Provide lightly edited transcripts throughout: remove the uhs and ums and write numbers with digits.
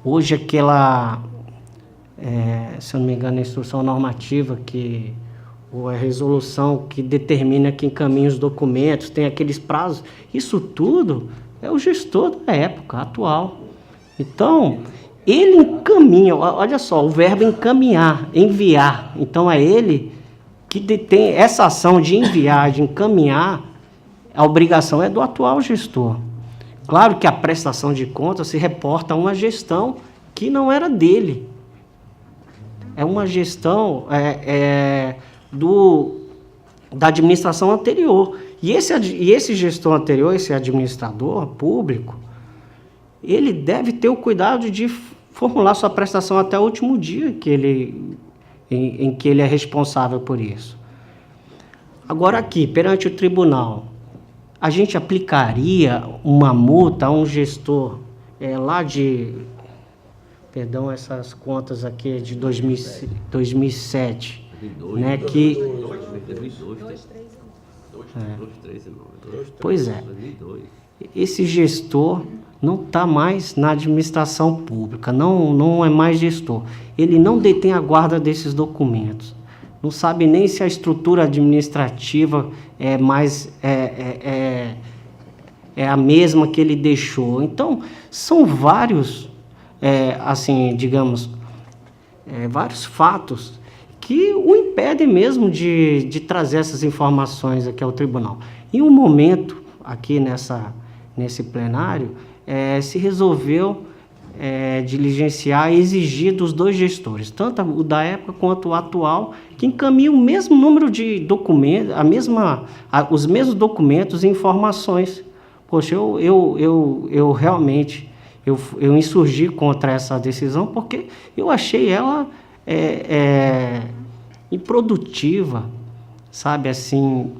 hoje aquela, se eu não me engano, a instrução normativa ou a resolução que determina quem encaminha os documentos, tem aqueles prazos, isso tudo é o gestor da época atual. Então, ele encaminha, olha só, o verbo encaminhar, enviar. Então, é ele que detém essa ação de enviar, de encaminhar, a obrigação é do atual gestor. Claro que a prestação de contas se reporta a uma gestão que não era dele. É uma gestão da administração anterior. E esse gestor anterior, esse administrador público, ele deve ter o cuidado de formular sua prestação até o último dia em que ele é responsável por isso. Agora aqui, perante o tribunal, a gente aplicaria uma multa a um gestor perdão, essas contas aqui de 2007, né, que... Pois é, esse gestor não está mais na administração pública, não é mais gestor. Ele não detém a guarda desses documentos. Não sabe nem se a estrutura administrativa é a mesma que ele deixou. Então, são vários, vários fatos que o impedem mesmo de trazer essas informações aqui ao tribunal. Em um momento, aqui nesse plenário, se resolveu diligenciar e exigir dos dois gestores, tanto o da época quanto o atual, que encaminham o mesmo número de documentos, os mesmos documentos e informações. Poxa, eu realmente insurgi contra essa decisão porque eu achei ela improdutiva, sabe, assim,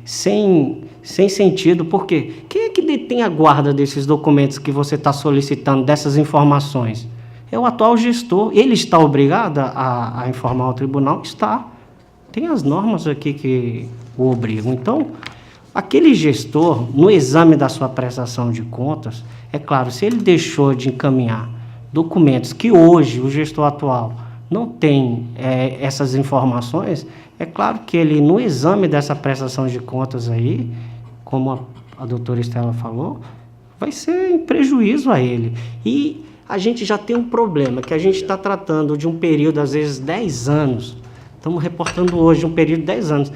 sem sentido, porque quem é que detém a guarda desses documentos que você está solicitando, dessas informações? É o atual gestor. Ele está obrigado a informar ao tribunal? Está. Tem as normas aqui que o obrigam. Então, aquele gestor, no exame da sua prestação de contas, é claro, se ele deixou de encaminhar documentos que hoje o gestor atual não tem essas informações, é claro que ele, no exame dessa prestação de contas aí, como a doutora Estela falou, vai ser em prejuízo a ele. E a gente já tem um problema, que a gente está tratando de um período, às vezes, 10 anos. Estamos reportando hoje um período de 10 anos.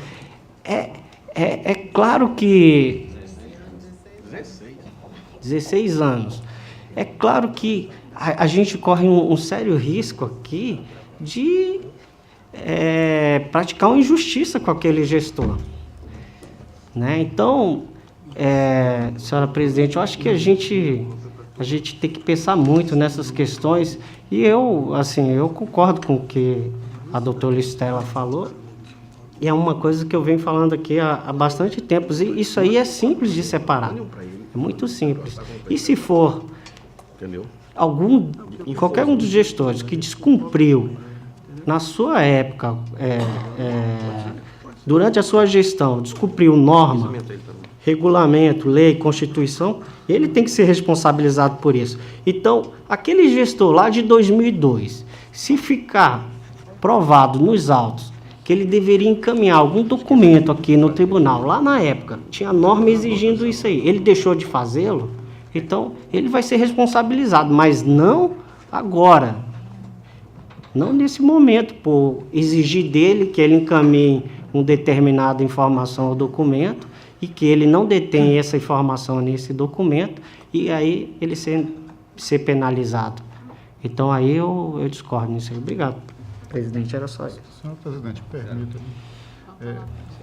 É claro que... 16 anos. É claro que a gente corre um sério risco aqui de praticar uma injustiça com aquele gestor, né? Então, senhora presidente, eu acho que a gente tem que pensar muito nessas questões, e eu concordo com o que a doutora Estela falou, e é uma coisa que eu venho falando aqui há bastante tempo, e isso aí é simples de separar, é muito simples. E se for qualquer um dos gestores que descumpriu na sua época, durante a sua gestão, descumpriu norma, regulamento, lei, constituição, ele tem que ser responsabilizado por isso. Então, aquele gestor lá de 2002, se ficar provado nos autos que ele deveria encaminhar algum documento aqui no tribunal, lá na época, tinha norma exigindo isso aí, ele deixou de fazê-lo, então ele vai ser responsabilizado, mas não agora. Não nesse momento, por exigir dele que ele encaminhe uma determinada informação ou documento e que ele não detém essa informação nesse documento e aí ele ser penalizado. Então, aí eu discordo nisso aí. Obrigado, presidente. Era só isso. Senhor presidente, permita-me.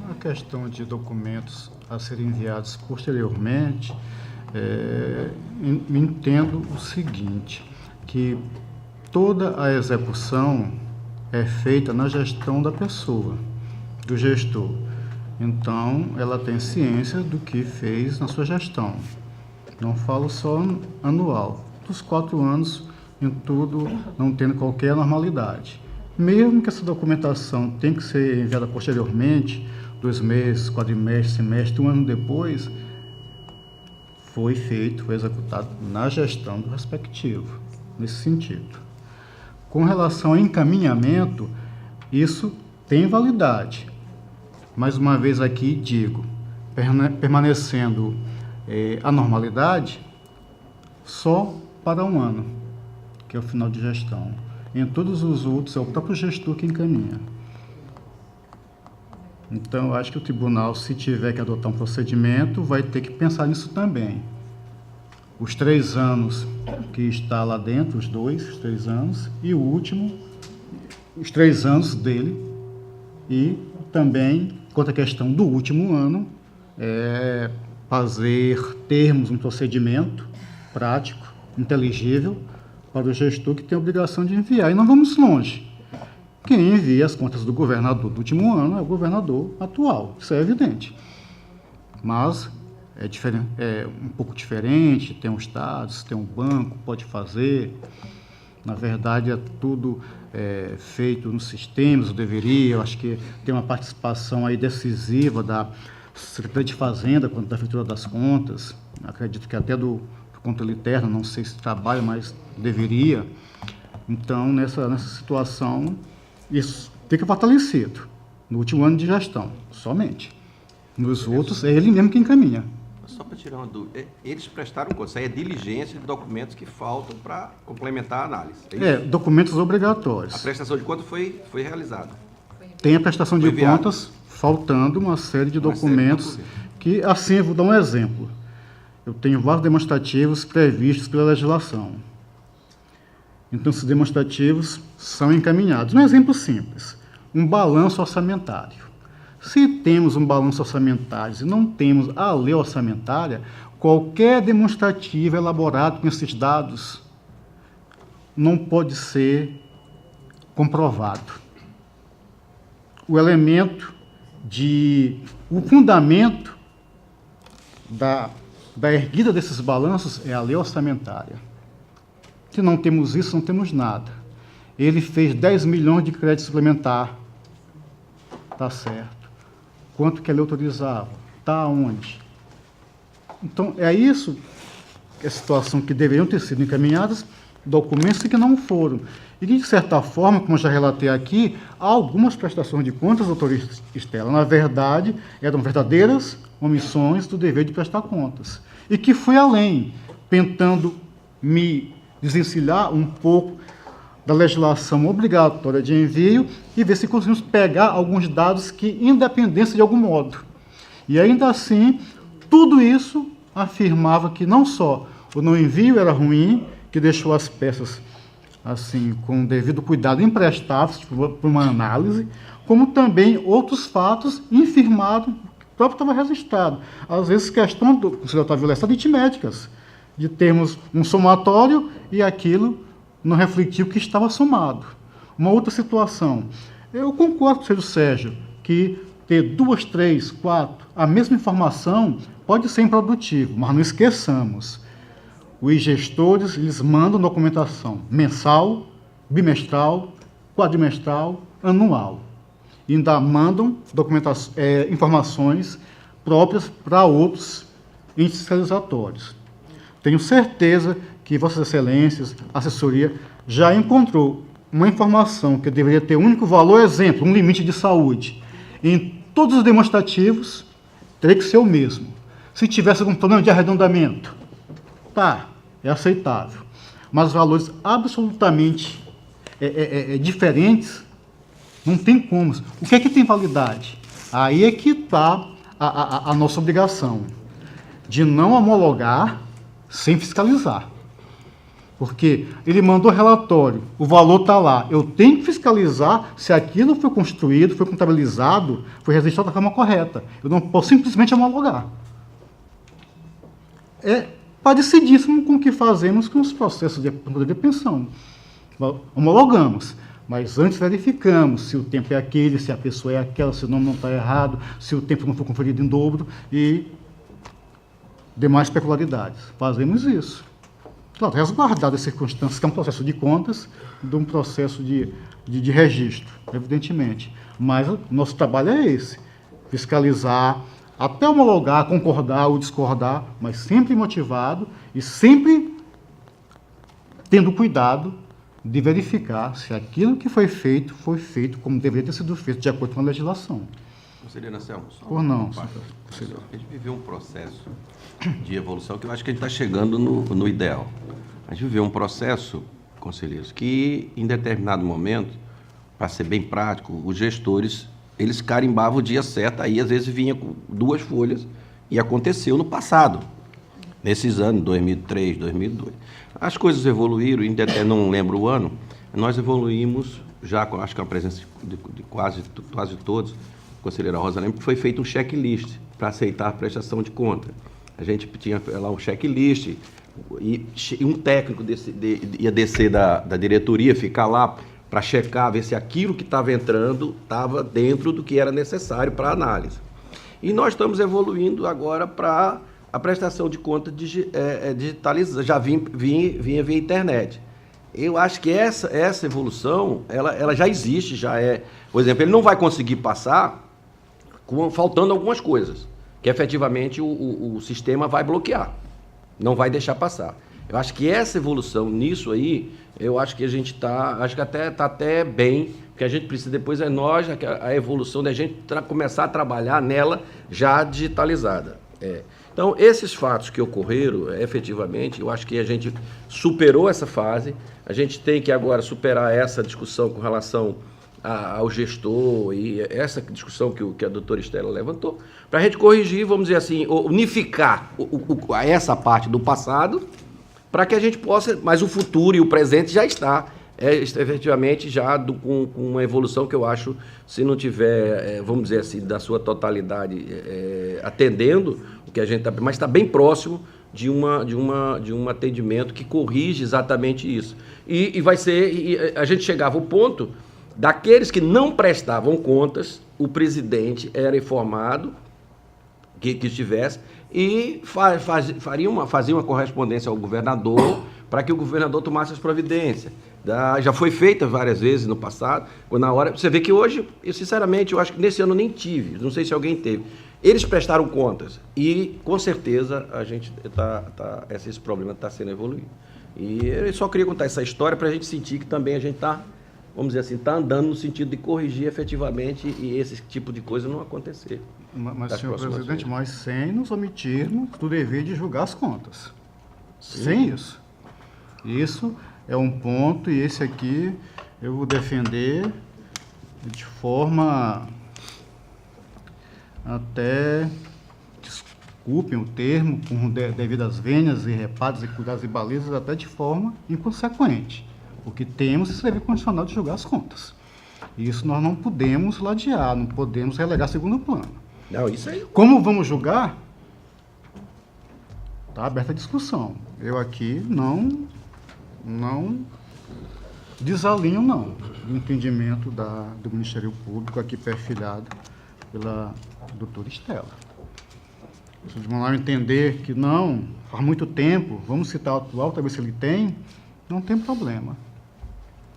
A questão de documentos a serem enviados posteriormente, entendo o seguinte, que toda a execução é feita na gestão da pessoa, do gestor. Então, ela tem ciência do que fez na sua gestão. Não falo só anual. Dos 4 anos, em tudo, não tendo qualquer anormalidade. Mesmo que essa documentação tenha que ser enviada posteriormente, 2 meses, quadrimestre, semestre, 1 ano depois, foi executado na gestão do respectivo, nesse sentido. Com relação ao encaminhamento, isso tem validade. Mais uma vez aqui digo, permanecendo a normalidade, só para 1 ano, que é o final de gestão. Em todos os outros, é o próprio gestor que encaminha. Então, eu acho que o tribunal, se tiver que adotar um procedimento, vai ter que pensar nisso também. Os 3 anos que está lá dentro, os 3 anos, e o último, os 3 anos dele, e também, quanto à questão do último ano, termos um procedimento prático, inteligível, para o gestor que tem a obrigação de enviar. E não vamos longe. Quem envia as contas do governador do último ano é o governador atual, isso é evidente. Mas é um pouco diferente, tem um estado, tem um banco, pode fazer. Na verdade, é tudo feito nos sistemas, eu deveria. Eu acho que tem uma participação aí decisiva da Secretaria de Fazenda, quanto da feitura das contas. Acredito que até do controle interno, não sei se trabalha, mas deveria. Então, nessa situação, isso fica fortalecido no último ano de gestão, somente. Nos outros, é ele mesmo que encaminha. Só para tirar uma dúvida, eles prestaram conta, isso aí é diligência de documentos que faltam para complementar a análise. É isso? Documentos obrigatórios. A prestação de contas foi realizada. Tem a prestação de contas, faltando uma série de documentos que, assim, eu vou dar um exemplo. Eu tenho vários demonstrativos previstos pela legislação. Então, esses demonstrativos são encaminhados. Um exemplo simples, um balanço orçamentário. Se temos um balanço orçamentário e não temos a lei orçamentária, qualquer demonstrativo elaborado com esses dados não pode ser comprovado. O fundamento da erguida desses balanços é a lei orçamentária. Se não temos isso, não temos nada. Ele fez 10 milhões de crédito suplementar. Está certo. Quanto que ele autorizava? Está onde? Então, é isso, a situação que deveriam ter sido encaminhadas, documentos que não foram. E, de certa forma, como eu já relatei aqui, há algumas prestações de contas, doutora Estela, na verdade, eram verdadeiras omissões do dever de prestar contas. E que fui além, tentando me desvencilhar um pouco da legislação obrigatória de envio e ver se conseguimos pegar alguns dados que independência de algum modo. E ainda assim, tudo isso afirmava que não só o não envio era ruim, que deixou as peças assim com o devido cuidado imprestáveis para uma análise, como também outros fatos infirmados, o próprio estava registrado. Às vezes, questão do Conselho de Violência aritméticas, de termos um somatório e aquilo não refletiu o que estava somado. Uma outra situação, eu concordo com o Sérgio, que ter 2, 3, 4, a mesma informação pode ser improdutivo, mas não esqueçamos, os gestores eles mandam documentação mensal, bimestral, quadrimestral, anual. E ainda mandam informações próprias para outros entes fiscalizatórios. Tenho certeza que Vossas Excelências, a assessoria, já encontrou uma informação que deveria ter um único valor, exemplo, um limite de saúde. Em todos os demonstrativos, teria que ser o mesmo. Se tivesse algum problema de arredondamento, é aceitável. Mas valores absolutamente diferentes, não tem como. O que é que tem validade? Aí é que está a nossa obrigação, de não homologar sem fiscalizar. Porque ele mandou relatório, o valor está lá. Eu tenho que fiscalizar se aquilo foi construído, foi contabilizado, foi registrado da forma correta. Eu não posso simplesmente homologar. É parecidíssimo com o que fazemos com os processos de pensão. Homologamos, mas antes verificamos se o tempo é aquele, se a pessoa é aquela, se o nome não está errado, se o tempo não foi conferido em dobro e demais peculiaridades. Fazemos isso. Claro, resguardado as circunstâncias, que é um processo de contas, de um processo de registro, evidentemente. Mas o nosso trabalho é esse, fiscalizar até homologar, concordar ou discordar, mas sempre motivado e sempre tendo cuidado de verificar se aquilo que foi feito como deveria ter sido feito, de acordo com a legislação. Conselheiro Anselmo, só Ou não, uma parte. conselheiro. A gente viveu um processo de evolução que eu acho que a gente está chegando no ideal. A gente viveu um processo, conselheiros, que em determinado momento, para ser bem prático, os gestores, eles carimbavam o dia certo, aí às vezes vinha com 2 folhas, e aconteceu no passado, nesses anos, 2003, 2002. As coisas evoluíram, não lembro o ano, nós evoluímos, já com, acho que a presença de quase todos, conselheira Rosa lembra que foi feito um checklist para aceitar a prestação de conta. A gente tinha lá um checklist e um técnico ia descer da diretoria, ficar lá para checar, ver se aquilo que estava entrando estava dentro do que era necessário para a análise. E nós estamos evoluindo agora para a prestação de conta digitalizada, já vinha via internet. Eu acho que essa evolução, ela já existe, já é... Por exemplo, ele não vai conseguir passar faltando algumas coisas, que efetivamente o sistema vai bloquear, não vai deixar passar. Eu acho que essa evolução nisso aí, eu acho que a gente acho que está até bem, porque a gente precisa depois a evolução da gente começar a trabalhar nela já digitalizada. Então, esses fatos que ocorreram, efetivamente, eu acho que a gente superou essa fase, a gente tem que agora superar essa discussão com relação ao gestor e essa discussão que a doutora Estela levantou, para a gente corrigir, vamos dizer assim, unificar essa parte do passado, para que a gente possa, mas o futuro e o presente já está, efetivamente, já com uma evolução que eu acho, se não tiver, vamos dizer assim, da sua totalidade, atendendo o que a gente está, mas está bem próximo de um atendimento que corrige exatamente isso. E vai ser, a gente chegava ao ponto daqueles que não prestavam contas, o presidente era informado que estivesse e fazia uma correspondência ao governador para que o governador tomasse as providências. Já foi feita várias vezes no passado, quando na hora... Você vê que hoje, eu sinceramente, eu acho que nesse ano nem tive, não sei se alguém teve. Eles prestaram contas e, com certeza, a gente esse problema está sendo evoluído. E eu só queria contar essa história para a gente sentir que também a gente está, vamos dizer assim, está andando no sentido de corrigir efetivamente e esse tipo de coisa não acontecer. Mas senhor presidente, mas sem nos omitirmos do dever de julgar as contas. Sim. Sem isso. Isso é um ponto e esse aqui eu vou defender de forma até, desculpem o termo, com devidas vênias e reparos e cuidados e balizas, até de forma inconsequente. Porque temos esse dever constitucional de julgar as contas. E isso nós não podemos ladear, não podemos relegar segundo plano. Não, isso aí. Como vamos julgar? Está aberta a discussão. Eu aqui não desalinho, não, do entendimento do Ministério Público, aqui perfilhado pela doutora Estela. Se eles vão lá entender que não, faz muito tempo, vamos citar o atual, talvez se ele tem, não tem problema.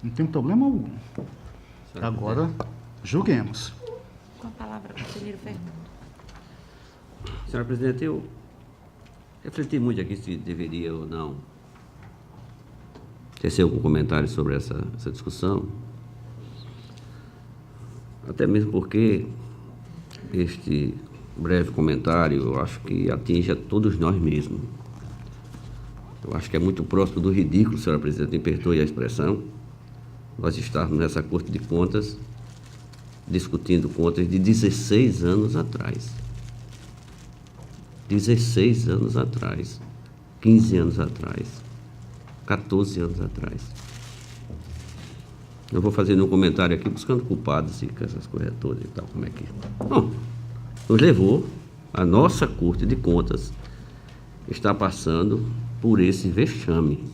Não tem problema algum. Agora, julguemos. Com a palavra, conselheiro Fernando. Senhora presidente, eu refleti muito aqui se deveria ou não tecer algum comentário sobre essa discussão. Até mesmo porque este breve comentário, eu acho que atinge a todos nós mesmos. Eu acho que é muito próximo do ridículo, senhora presidente, me perdoe a expressão, nós estarmos nessa Corte de Contas discutindo contas de 16 anos atrás. 16 anos atrás, 15 anos atrás, 14 anos atrás. Eu vou fazer um comentário aqui buscando culpados e com essas coisas todas e tal, como é que... Bom, nos levou, a nossa Corte de Contas está passando por esse vexame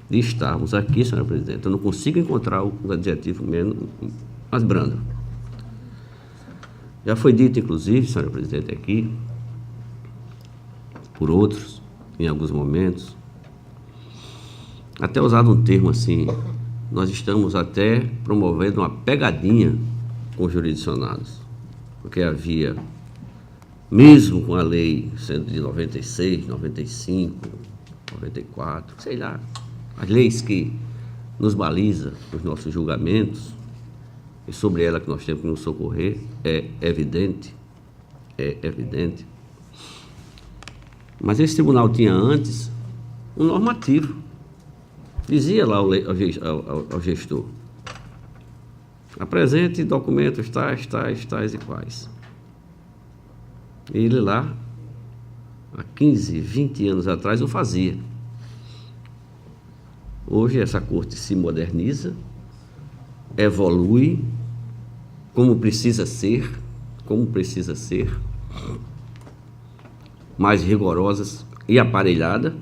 de estarmos aqui, senhora presidente. Eu não consigo encontrar o adjetivo menos, mais brando. Já foi dito, inclusive, senhora presidente, aqui, por outros, em alguns momentos, até usado um termo assim, nós estamos até promovendo uma pegadinha com os jurisdicionados, porque havia mesmo com a lei sendo de 96, 95, 94, sei lá, as leis que nos balizam os nossos julgamentos, e sobre ela que nós temos que nos socorrer, é evidente. Mas esse tribunal tinha antes um normativo. Dizia lá ao gestor: apresente documentos tais e quais. Ele lá, há 15, 20 anos atrás, o fazia. Hoje essa corte se moderniza, evolui, como precisa ser, mais rigorosas e aparelhada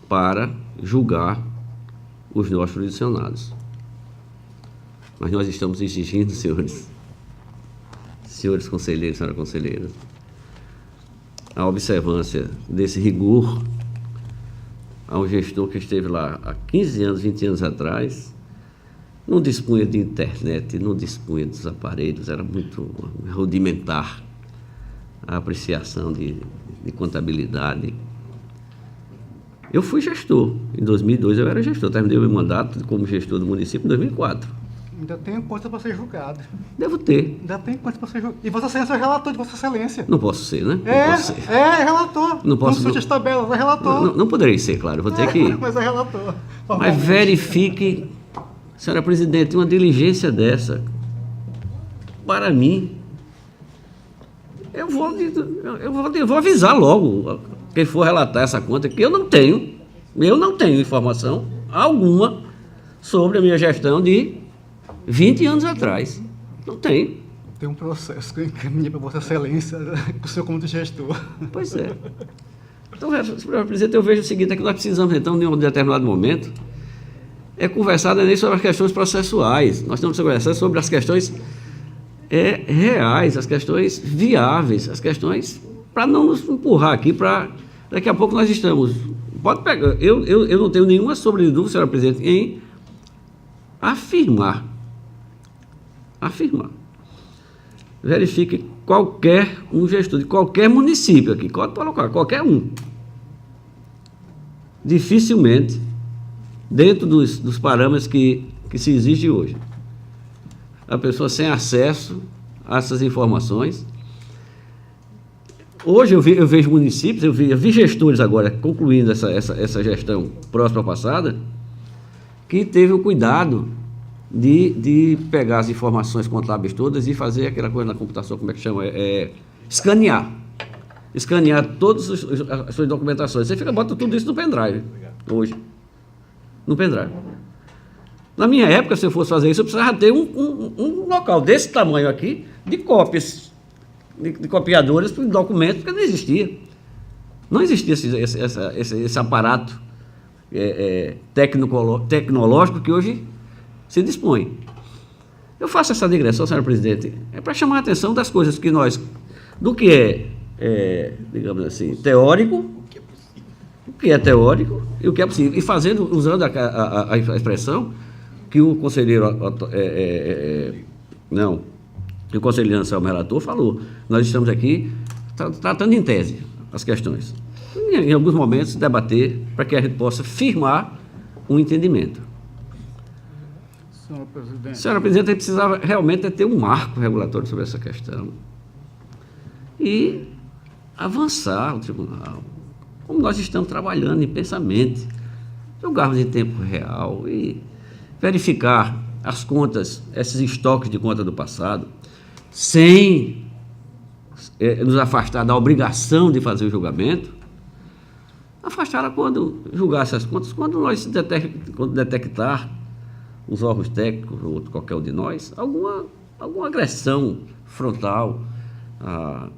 para julgar os nossos jurisdicionados. Mas nós estamos exigindo, senhores conselheiros, senhoras conselheiras, a observância desse rigor a um gestor que esteve lá há 15 anos, 20 anos atrás, não dispunha de internet, não dispunha dos aparelhos, era muito rudimentar a apreciação de contabilidade. Eu fui gestor, em 2002 eu era gestor, terminei o meu mandato como gestor do município em 2004. Ainda tem coisa para ser julgado. Devo ter. Ainda tem coisa para ser julgado. E Vossa Excelência é relator de Vossa Excelência. Não posso ser, né? É, Não posso ser. é relator. Não posso, não. As tabelas, é relator. Não poderei ser, claro, vou ter que... Mas é relator. Mas verifique, senhora presidente, uma diligência dessa, para mim, eu vou avisar logo quem for relatar essa conta, que eu não tenho informação alguma sobre a minha gestão de 20 anos atrás. Não tenho. Tem um processo que eu encaminhei para Vossa Excelência, com o senhor como gestor. Pois é. Então, senhor presidente, eu vejo o seguinte, é que nós precisamos, então, em um determinado momento, conversar nem sobre as questões processuais. Nós temos que conversar sobre as questões reais, as questões viáveis, as questões para não nos empurrar aqui para... Daqui a pouco nós estamos... Pode pegar... Eu não tenho nenhuma sobredúvida, senhora presidente, em afirmar. Verifique qualquer um gestor de qualquer município aqui, pode colocar, qualquer um. Dificilmente, dentro dos parâmetros que se exige hoje, a pessoa sem acesso a essas informações. Hoje eu vejo municípios, eu vi gestores agora, concluindo essa gestão próxima passada, que teve o cuidado de pegar as informações contábeis todas e fazer aquela coisa na computação, como é que chama? Escanear todas as suas documentações. Você bota tudo isso no pendrive, hoje. No pendrive. Na minha época, se eu fosse fazer isso, eu precisava ter um local desse tamanho aqui, de cópias, de copiadores de documentos, porque não existia. Não existia esse aparato tecnológico que hoje se dispõe. Eu faço essa digressão, senhora presidente, para chamar a atenção das coisas que nós, do que digamos assim, teórico, o que é teórico e o que é possível. E usando a expressão que o conselheiro, que o conselheiro Anselmo relator falou, nós estamos aqui tratando em tese as questões. Em alguns momentos, debater para que a gente possa firmar um entendimento. Senhora presidente, a gente precisava realmente ter um marco regulatório sobre essa questão e avançar o tribunal, como nós estamos trabalhando intensamente, julgarmos em tempo real e verificar as contas, esses estoques de conta do passado, sem nos afastar da obrigação de fazer o julgamento, afastar quando julgar essas contas, quando nós detectar os órgãos técnicos, ou qualquer um de nós, alguma agressão frontal a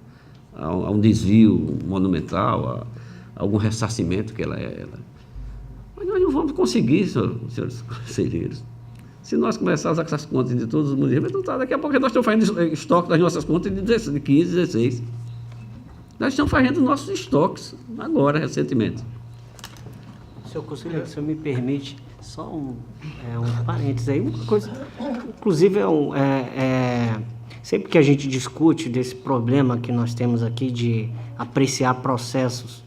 um desvio monumental, a algum ressarcimento que ela. Mas nós não vamos conseguir, senhores conselheiros. Se nós começarmos a usar essas contas de todos os municípios, daqui a pouco nós estamos fazendo estoque das nossas contas de 15, 16. Nós estamos fazendo os nossos estoques agora, recentemente. Senhor conselheiro, se me permite, só um parênteses aí, uma coisa, inclusive sempre que a gente discute desse problema que nós temos aqui de apreciar processos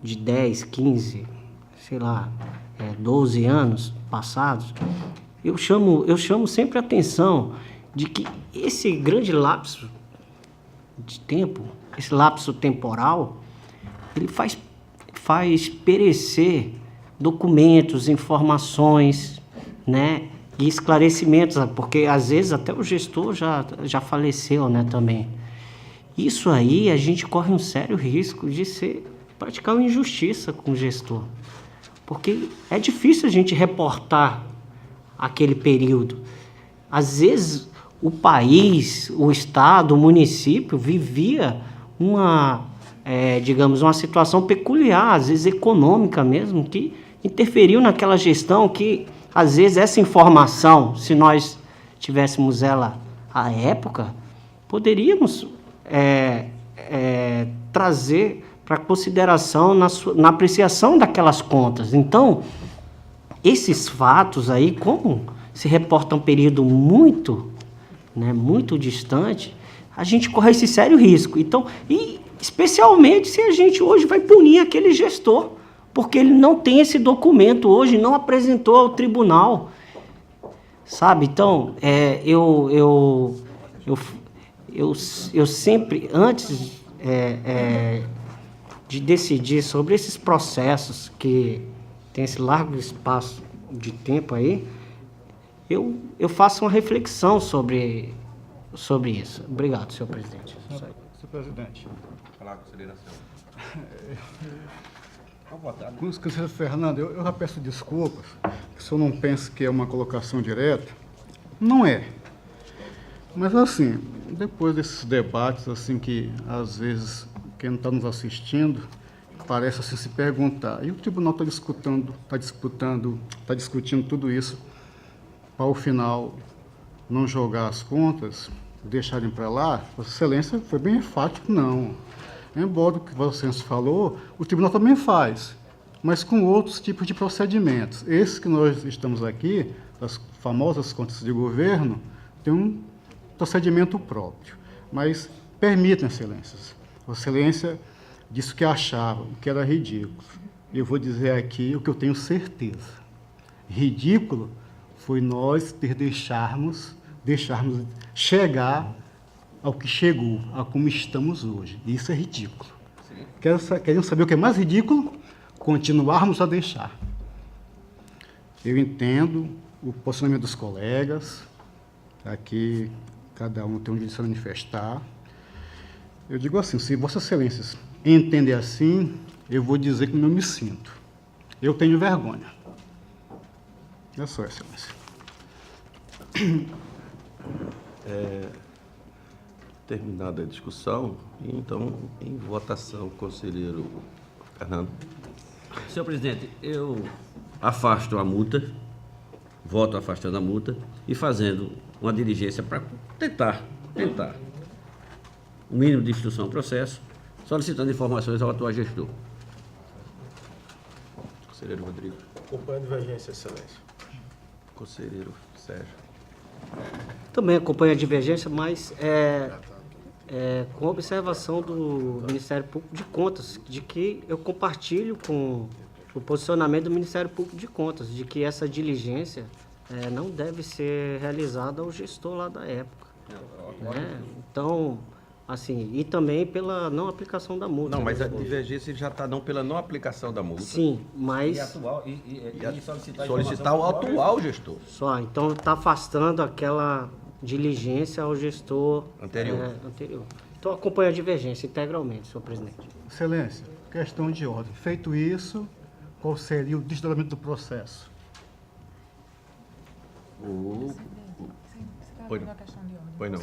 de 10, 15, sei lá, 12 anos passados, eu chamo sempre a atenção de que esse grande lapso de tempo, esse lapso temporal, ele faz perecer documentos, informações, né, e esclarecimentos, porque às vezes até o gestor já faleceu, né, também. Isso aí a gente corre um sério risco de praticar uma injustiça com o gestor, porque é difícil a gente reportar aquele período. Às vezes o país, o estado, o município vivia digamos, uma situação peculiar, às vezes econômica mesmo, que interferiu naquela gestão, que às vezes essa informação, se nós tivéssemos ela à época, poderíamos trazer para consideração na apreciação daquelas contas. Então, esses fatos aí, como se reporta um período muito distante, a gente corre esse sério risco. Então, e especialmente se a gente hoje vai punir aquele gestor, porque ele não tem esse documento hoje, não apresentou ao tribunal, sabe? Então, eu sempre, antes de decidir sobre esses processos que tem esse largo espaço de tempo aí, eu faço uma reflexão sobre isso. Obrigado, senhor presidente. Senhor presidente. Falar com consideração. Conselheiro Fernando, eu já peço desculpas, que o senhor não pense que é uma colocação direta. Não é. Mas, assim, depois desses debates, assim, que às vezes quem está nos assistindo parece assim se perguntar, e o tribunal está discutindo tudo isso para, ao final, não jogar as contas, deixarem para lá? Vossa Excelência foi bem enfático, não. Embora o que Vossa Excelência falou, o tribunal também faz, mas com outros tipos de procedimentos. Esse que nós estamos aqui, as famosas contas de governo, tem um procedimento próprio. Mas permitam, Excelências, Vossa Excelência disse que achava, o que era ridículo. Eu vou dizer aqui o que eu tenho certeza. Ridículo foi nós deixarmos chegar ao que chegou, a como estamos hoje. Isso é ridículo. Querem saber o que é mais ridículo? Continuarmos a deixar. Eu entendo o posicionamento dos colegas, aqui cada um tem um direito a manifestar. Eu digo assim, se Vossas Excelências entender assim, eu vou dizer como eu me sinto. Eu tenho vergonha. É só, Excelência. Terminada a discussão, então, em votação, conselheiro Fernando. Senhor presidente, eu afasto a multa, voto afastando a multa e fazendo uma diligência para tentar o mínimo de instrução ao processo, solicitando informações ao atual gestor. Conselheiro Rodrigo. Acompanho a divergência, Excelência. Conselheiro Sérgio. Também acompanho a divergência, mas com observação do Ministério Público de Contas, de que eu compartilho com o posicionamento do Ministério Público de Contas, de que essa diligência não deve ser realizada ao gestor lá da época. Né? Então, assim, e também pela não aplicação da multa. Não, mas a divergência já está não pela não aplicação da multa. Sim, mas... E solicitar o atual gestor. Só, então está afastando aquela diligência ao gestor anterior. Então acompanho a divergência integralmente, senhor presidente. Excelência, questão de ordem. Feito isso, qual seria o desdobramento do processo? Pois não.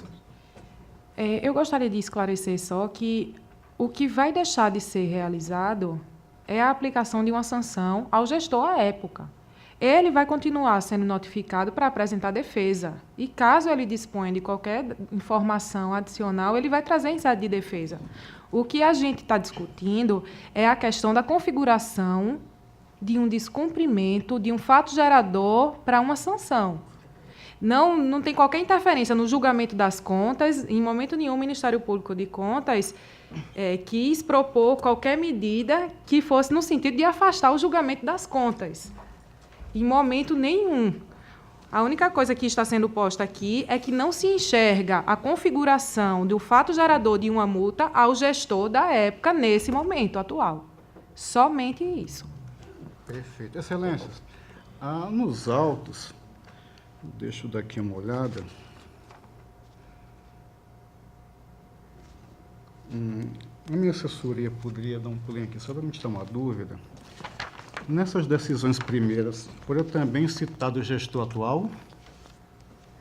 Eu gostaria de esclarecer só que o que vai deixar de ser realizado é a aplicação de uma sanção ao gestor à época. Ele vai continuar sendo notificado para apresentar defesa. E caso ele disponha de qualquer informação adicional, ele vai trazer em sede de defesa. O que a gente está discutindo é a questão da configuração de um descumprimento de um fato gerador para uma sanção. Não tem qualquer interferência no julgamento das contas. Em momento nenhum, o Ministério Público de Contas quis propor qualquer medida que fosse no sentido de afastar o julgamento das contas. Em momento nenhum. A única coisa que está sendo posta aqui é que não se enxerga a configuração do fato gerador de uma multa ao gestor da época, nesse momento atual. Somente isso. Perfeito. Excelências, nos autos, deixa eu dar aqui uma olhada. A minha assessoria poderia dar um pulinho aqui, só para me tirar uma dúvida. Nessas decisões primeiras, foram também citado o gestor atual?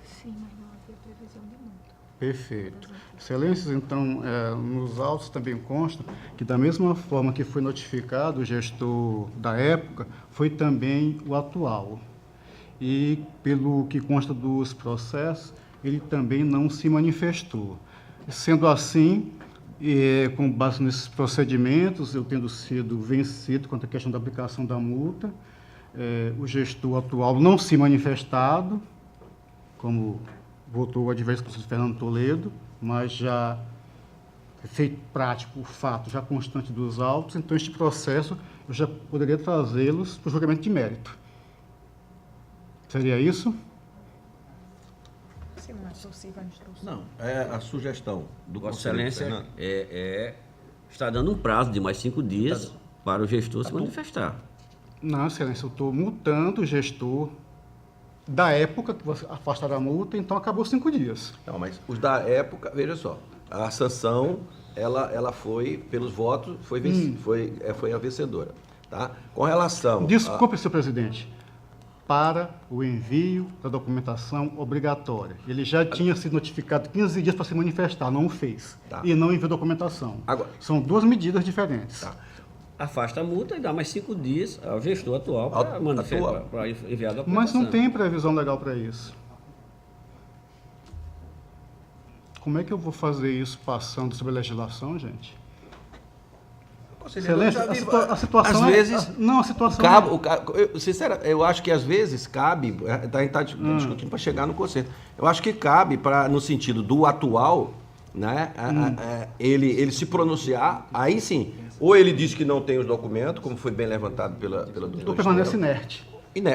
Sim, mas não havia previsão de multa. Perfeito. Excelências, então, nos autos também consta que, da mesma forma que foi notificado o gestor da época, foi também o atual. E, pelo que consta dos processos, ele também não se manifestou. Sendo assim, com base nesses procedimentos, eu tendo sido vencido quanto à questão da aplicação da multa, o gestor atual não se manifestado, como votou o adversário do professor Fernando Toledo, mas já feito prático o fato já constante dos autos, então este processo eu já poderia trazê-los para o julgamento de mérito. Seria isso? Se não é possível a instrução. Não, é a sugestão do Vossa conselheiro Excelência Fernando. está dando um prazo de mais 5 dias para o gestor se manifestar. Não, Excelência, eu estou multando o gestor da época que você afastaram a multa, então acabou 5 dias. Não, mas os da época, veja só, a sanção, ela foi, pelos votos, foi a vencedora. Tá? Com relação... Desculpe, senhor presidente, para o envio da documentação obrigatória. Ele já tinha sido notificado 15 dias para se manifestar, não o fez. Tá. E não enviou documentação. Agora. São 2 medidas diferentes. Tá. Afasta a multa e dá mais 5 dias ao gestor atual para enviar a documentação. Mas não tem previsão legal para isso. Como é que eu vou fazer isso passando sobre a legislação, gente? Excelência, a situação às vezes, não, a situação eu acho que às vezes cabe, a gente está discutindo para chegar no consenso, eu acho que cabe, no sentido do atual, né, ele se pronunciar, aí sim, ou ele diz que não tem os documentos, como foi bem levantado pela doutora ou permanece Estela. inerte.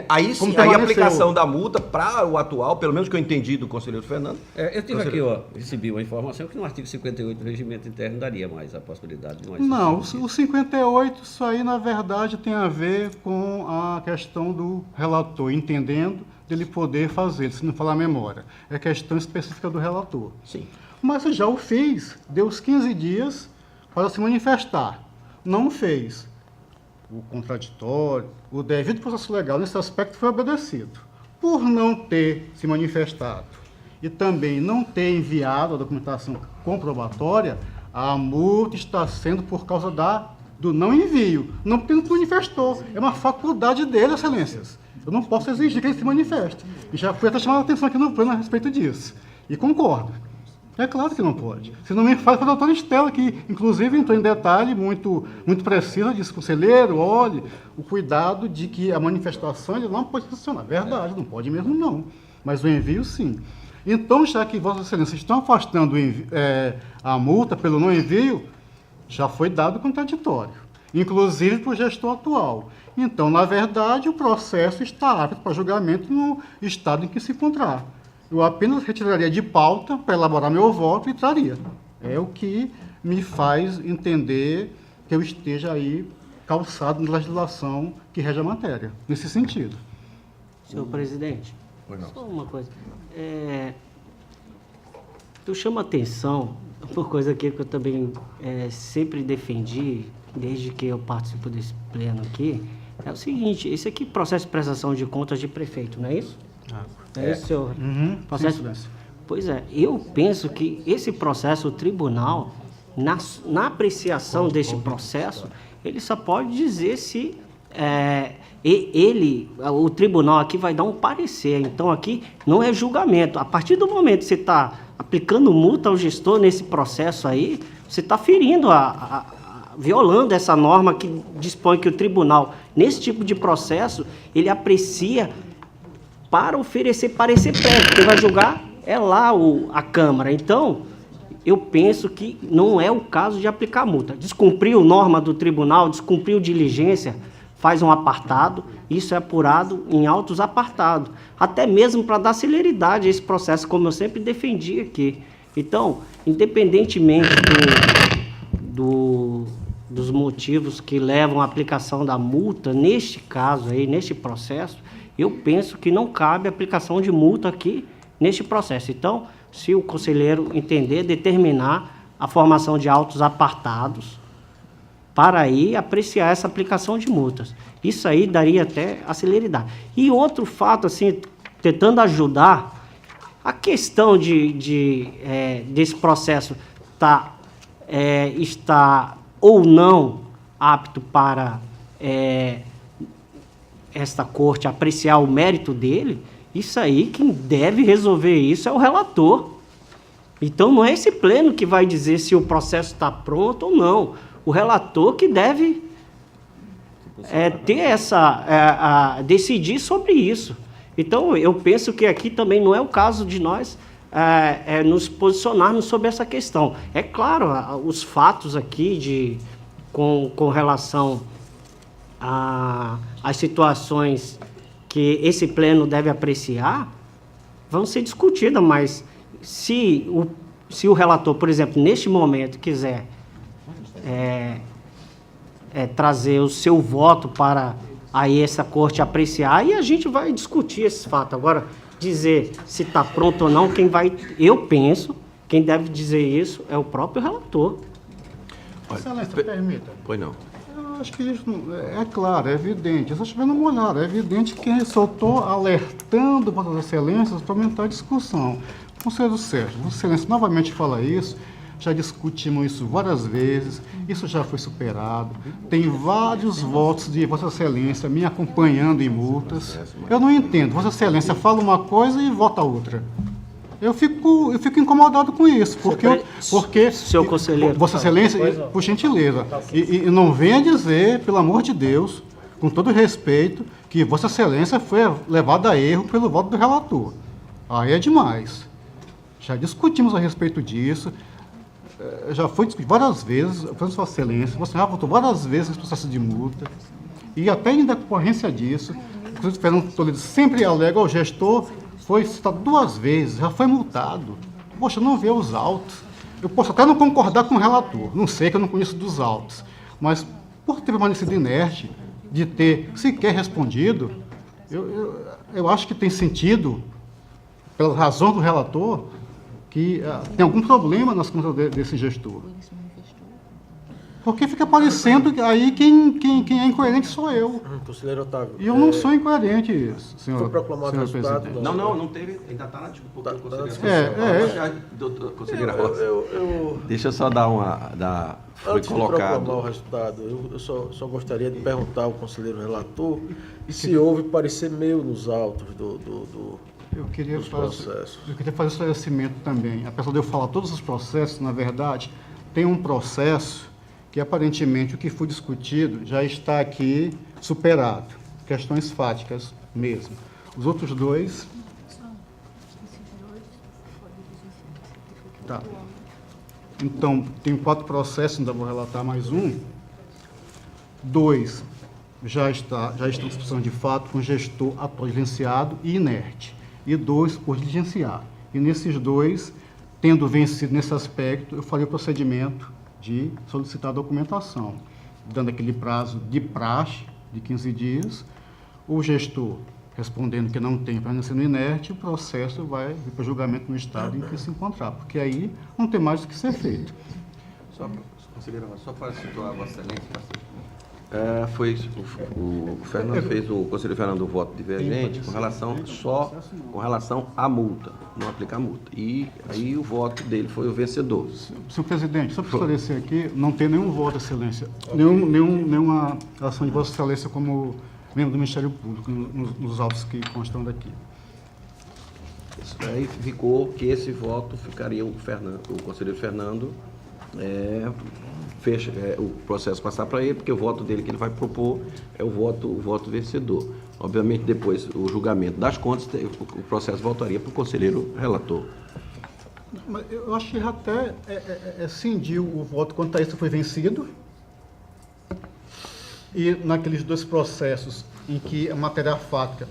Aí sim, aí a aplicação da multa para o atual, pelo menos que eu entendi do conselheiro Fernando. Eu tive aqui, recebi uma informação que no artigo 58 do regimento interno daria mais a possibilidade de mais. Não, o 58, isso aí na verdade tem a ver com a questão do relator, entendendo dele poder fazer, se não falar a memória. É questão específica do relator. Sim. Mas já o fez, deu os 15 dias para se manifestar. Não fez. O contraditório, o devido processo legal nesse aspecto foi obedecido. Por não ter se manifestado e também não ter enviado a documentação comprobatória, a multa está sendo por causa do não envio, não porque não se manifestou. É uma faculdade dele, excelências. Eu não posso exigir que ele se manifeste. E já fui até chamar a atenção aqui no plano a respeito disso. E concordo. É claro que não pode. Se não me fala para a doutora Estela, que inclusive entrou em detalhe muito preciso, disse, conselheiro, olhe, o cuidado de que a manifestação ele não pode funcionar. Verdade, não pode mesmo não. Mas o envio, sim. Então, já que Vossa Excelência estão afastando a multa pelo não envio, já foi dado contraditório, inclusive para o gestor atual. Então, na verdade, o processo está apto para julgamento no estado em que se encontrar. Eu apenas retiraria de pauta para elaborar meu voto e traria. É o que me faz entender que eu esteja aí calçado na legislação que rege a matéria, nesse sentido. Senhor presidente, só uma coisa. Eu chamo a atenção por coisa que eu também sempre defendi, desde que eu participo desse pleno aqui, é o seguinte, esse aqui é processo de prestação de contas de prefeito, não é isso? É isso, senhor? Processo? Sim, Pois é, eu penso que esse processo, o tribunal, na apreciação desse processo, ele só pode dizer se o tribunal aqui vai dar um parecer. Então aqui não é julgamento. A partir do momento que você está aplicando multa ao gestor nesse processo aí, você está ferindo, violando essa norma que dispõe que o tribunal, nesse tipo de processo, ele aprecia para oferecer parecer prévio. Quem vai julgar é lá a Câmara. Então, eu penso que não é o caso de aplicar multa. Descumpriu norma do tribunal, descumpriu diligência, faz um apartado, isso é apurado em autos apartados, até mesmo para dar celeridade a esse processo, como eu sempre defendi aqui. Então, independentemente dos motivos que levam à aplicação da multa, neste caso aí, neste processo, eu penso que não cabe aplicação de multa aqui neste processo. Então, se o conselheiro entender, determinar a formação de autos apartados para aí apreciar essa aplicação de multas. Isso aí daria até a celeridade. E outro fato, assim, tentando ajudar, a questão desse processo está ou não apto para esta corte apreciar o mérito dele, isso aí, quem deve resolver isso é o relator. Então, não é esse pleno que vai dizer se o processo está pronto ou não. O relator que deve ter decidir sobre isso. Então, eu penso que aqui também não é o caso de nós nos posicionarmos sobre essa questão. É claro, os fatos aqui com relação às situações que esse pleno deve apreciar, vão ser discutidas, mas se o relator, por exemplo, neste momento quiser trazer o seu voto para aí essa corte apreciar, e a gente vai discutir esse fato. Agora, dizer se está pronto ou não, eu penso, quem deve dizer isso é o próprio relator. Excelência, permita. Pois não. Eu acho que isso é claro, é evidente. Eu só estiver no molhado, é evidente que eu estou alertando para as excelências para aumentar a discussão. Conselheiro Sérgio, Vossa Excelência novamente fala isso, já discutimos isso várias vezes, isso já foi superado, tem vários votos de Vossa Excelência me acompanhando em multas. Eu não entendo, Vossa Excelência fala uma coisa e vota outra. Eu fico incomodado com isso, porque Senhor conselheiro, Vossa Excelência, por gentileza, e não venha dizer, pelo amor de Deus, com todo respeito, que Vossa Excelência foi levada a erro pelo voto do relator. Aí é demais. Já discutimos a respeito disso, já foi discutido várias vezes, Vossa Excelência, você já votou várias vezes nesse processo de multa, e até em decorrência disso, o Fernando Toledo sempre alega ao gestor, foi citado 2 vezes, já foi multado. Poxa, não vê os autos. Eu posso até não concordar com o relator, não sei que eu não conheço dos autos, mas por ter permanecido inerte, de ter sequer respondido, eu acho que tem sentido, pela razão do relator, que tem algum problema nas contas desse gestor. Porque fica parecendo que aí quem é incoerente sou eu. Conselheiro Otávio. E eu não sou incoerente, senhor. Foi proclamado o resultado. presidente. Não teve, ainda está na discussão. Conselheira Eu- Rosa. eu- Deixa eu só foi Antes de proclamar o colocado. resultado, eu só gostaria de perguntar ao conselheiro relator se houve parecer meu nos autos Eu queria dos fazer um esclarecimento também. Apesar de eu falar todos os processos, na verdade, tem um processo que aparentemente o que foi discutido já está aqui superado. Questões fáticas mesmo. Os outros 2... Tá. Então, tem 4 processos, ainda vou relatar mais um. 2 já estão em discussão de fato com gestor atual diligenciado e inerte. E 2 por diligenciar. E nesses 2, tendo vencido nesse aspecto, eu farei o procedimento de solicitar a documentação, dando aquele prazo de praxe de 15 dias, o gestor respondendo que não tem, permanecendo inerte, o processo vai vir para julgamento no estado em que se encontrar, porque aí não tem mais o que ser feito. Conselheira, só para situar a Vossa Excelência, foi o Fernando fez o conselheiro Fernando o voto divergente com relação à multa, não aplicar multa. E aí o voto dele foi o vencedor. Senhor presidente, só para esclarecer aqui, não tem nenhum voto, Excelência, nenhuma ação de Vossa Excelência como membro do Ministério Público nos autos que constam daqui. Isso aí ficou que esse voto ficaria o conselheiro Fernando fecha, o processo passar para ele, porque o voto dele que ele vai propor é o voto vencedor. Obviamente, depois, o julgamento das contas, o processo voltaria para o conselheiro relator. Mas eu acho que até cindiu o voto quanto a isso foi vencido. E naqueles dois processos em que a matéria fática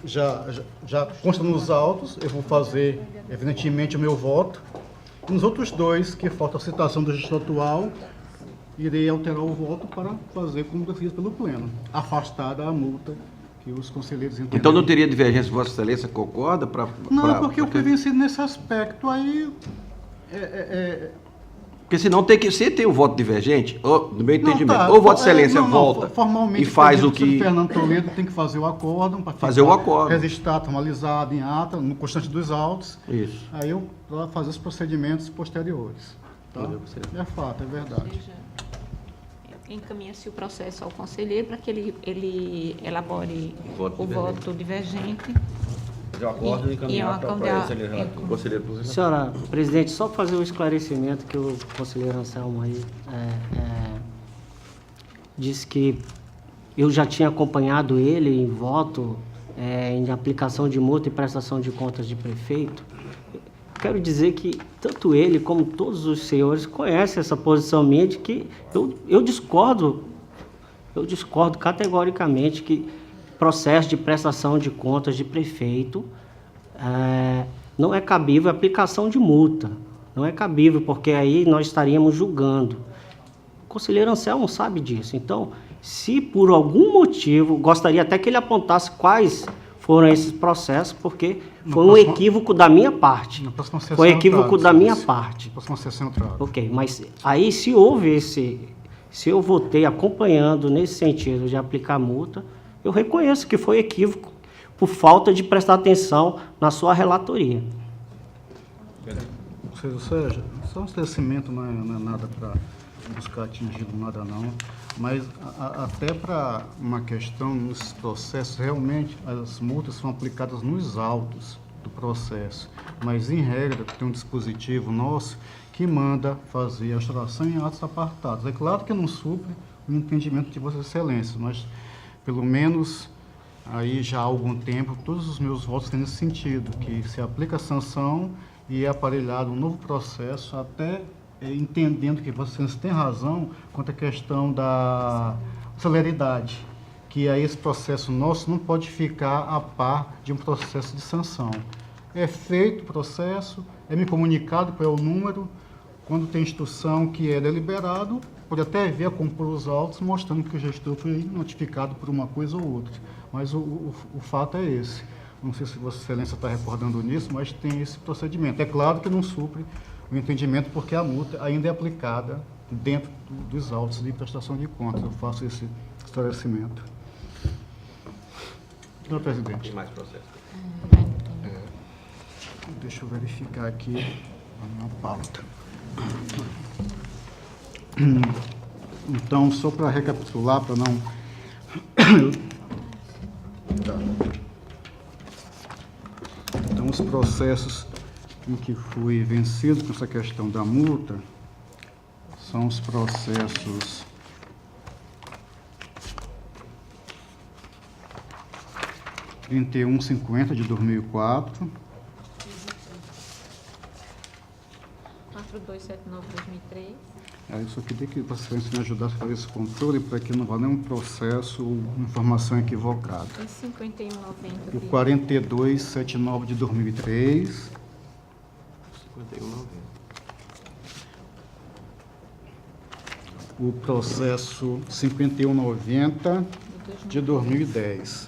já consta nos autos, eu vou fazer, evidentemente, o meu voto. E nos outros dois, que falta a citação do gestor atual, irei alterar o voto para fazer como decidido pelo Pleno, afastada a multa que os conselheiros entendem. Então não teria divergência, Vossa Excelência concorda? Não, porque eu fui vencido nesse aspecto, aí... Porque senão se tem o voto divergente, no meu entendimento, Não, tá, ou Vossa Excelência volta formalmente, e faz o o que... Fernando Toledo tem que fazer o acórdão para Fazer o acórdão. registrado, formalizado em ata, no constante dos autos. Isso. Aí eu para fazer os procedimentos posteriores. Tá? É fato, é verdade. Ou seja, encaminha-se o processo ao conselheiro para que ele elabore o voto divergente. Eu acordo e encaminhar para o conselheiro relator. Conselheiro presidente. Senhora presidente, só fazer um esclarecimento que o conselheiro Anselmo aí disse que eu já tinha acompanhado ele em voto, em aplicação de multa e prestação de contas de prefeito. Quero dizer que tanto ele como todos os senhores conhecem essa posição minha de que eu discordo categoricamente que processo de prestação de contas de prefeito não é cabível a aplicação de multa. Não é cabível, porque aí nós estaríamos julgando. O conselheiro Anselmo sabe disso. Então, se por algum motivo, gostaria até que ele apontasse quais foram esses processos, porque foi um equívoco da minha parte. Foi um equívoco da minha parte. Próxima sessão entrada. Ok, mas aí se houve se eu votei acompanhando nesse sentido de aplicar multa, eu reconheço que foi equívoco por falta de prestar atenção na sua relatoria. Ou seja, só um esclarecimento não é nada para buscar atingido, nada não, mas até para uma questão nos processos, realmente as multas são aplicadas nos autos do processo, mas em regra tem um dispositivo nosso que manda fazer a instauração em atos apartados. É claro que não supre o entendimento de Vossa Excelência, mas pelo menos aí já há algum tempo todos os meus votos têm nesse sentido, que se aplica a sanção e é aparelhado um novo processo, até entendendo que Vossa Excelência tem razão quanto à questão da celeridade, que aí esse processo nosso não pode ficar a par de um processo de sanção. É feito o processo, é me comunicado qual é o número, quando tem instrução que é deliberado, pode até vir a compor os autos mostrando que o gestor foi notificado por uma coisa ou outra, mas o fato é esse. Não sei se Vossa Excelência está recordando nisso, mas tem esse procedimento. É claro que não supre o entendimento, porque a multa ainda é aplicada dentro dos autos de prestação de contas. Eu faço esse esclarecimento. Senhor presidente. Tem mais processo. Deixa eu verificar aqui a minha pauta. Então, só para recapitular, para não... Tá. Então, os processos em que fui vencido com essa questão da multa são os processos 3150 de 2004, 4279/2003. Eu só queria que Vossa Excelência me ajudasse a fazer esse controle para que não vá nenhum processo ou informação equivocada. E 5190. O 4279 de 2003, 51,90. o processo 5190 de 2010.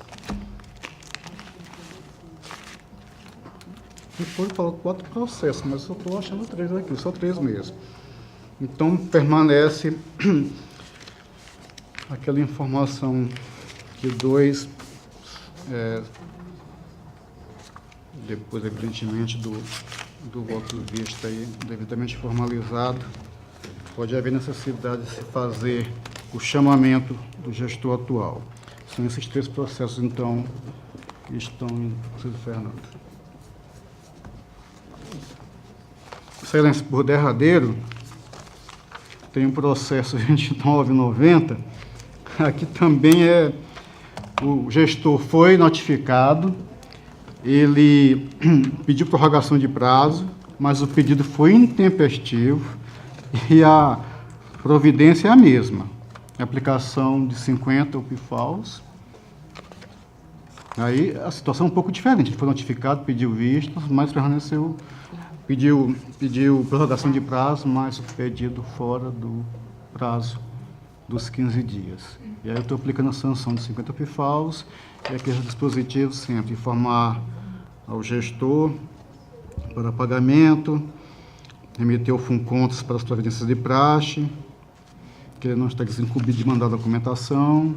Depois falou 4 processos, mas eu estou achando 3 aqui, só 3 mesmo. Então, permanece aquela informação que 2, depois, evidentemente, do voto visto aí, devidamente formalizado, pode haver necessidade de se fazer o chamamento do gestor atual. São esses 3 processos, então, que estão em Conselho Fernando. Excelência, por derradeiro, tem o processo 2990, aqui também o gestor foi notificado, ele pediu prorrogação de prazo, mas o pedido foi intempestivo e a providência é a mesma. Aplicação de 50 UPFALs. Aí a situação é um pouco diferente. Ele foi notificado, pediu vistos, mas permaneceu, pediu prorrogação de prazo, mas o pedido fora do prazo dos 15 dias. E aí eu estou aplicando a sanção de 50 UPFALs e aqueles dispositivos sempre informar ao gestor para pagamento, remeter ao FUNCONTAS para as providências de praxe, que ele não está desincumbido de mandar a documentação.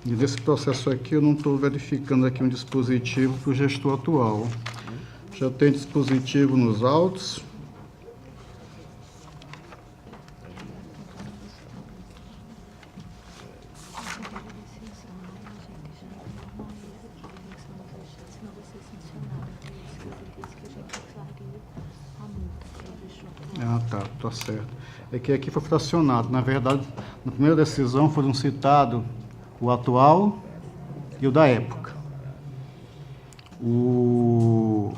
E nesse processo aqui eu não estou verificando aqui um dispositivo para o gestor atual. Já tem dispositivo nos autos. Ah, tá certo. É que aqui foi fracionado. Na verdade, na primeira decisão foram citados o atual e o da época. O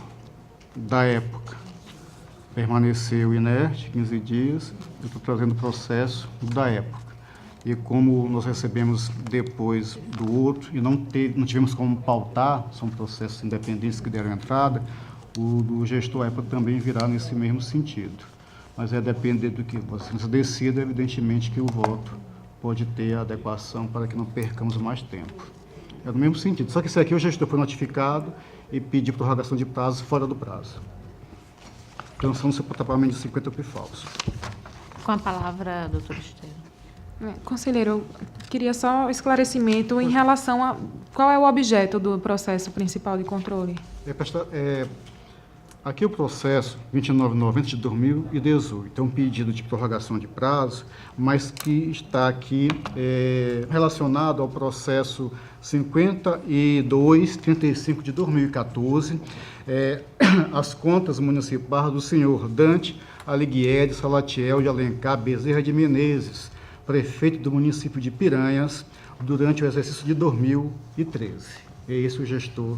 da época permaneceu inerte, 15 dias. Eu estou trazendo o processo da época. E como nós recebemos depois do outro e não tivemos como pautar, são processos independentes que deram entrada, o do gestor época também virá nesse mesmo sentido. Mas é depender do que você decida, evidentemente que o voto pode ter a adequação para que não percamos mais tempo. É no mesmo sentido, só que esse aqui o gestor foi notificado e pediu prorrogação de prazo fora do prazo. Pensando no seu pagamento de 50 UPFALs. Com a palavra, doutor Estela. Conselheiro, eu queria só esclarecimento em relação a qual é o objeto do processo principal de controle. Aqui o processo 2990 de 2018 é um pedido de prorrogação de prazo, mas que está aqui relacionado ao processo 5235 de 2014, as contas municipais do senhor Dante Alighieri Salatiel de Alencar Bezerra de Menezes, prefeito do município de Piranhas, durante o exercício de 2013. É esse o gestor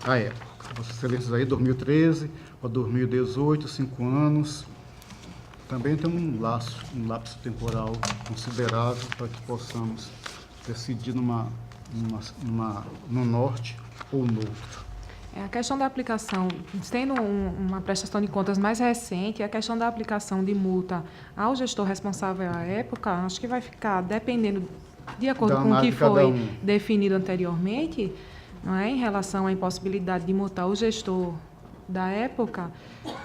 à época. Vossas Excelências aí, 2013 para 2018, 5 anos. Também tem um lapso temporal considerável para que possamos decidir no norte ou no outro. A questão da aplicação, tendo uma prestação de contas mais recente, a questão da aplicação de multa ao gestor responsável à época, acho que vai ficar dependendo, de acordo com o que foi definido anteriormente, não é? Em relação à impossibilidade de multar o gestor da época,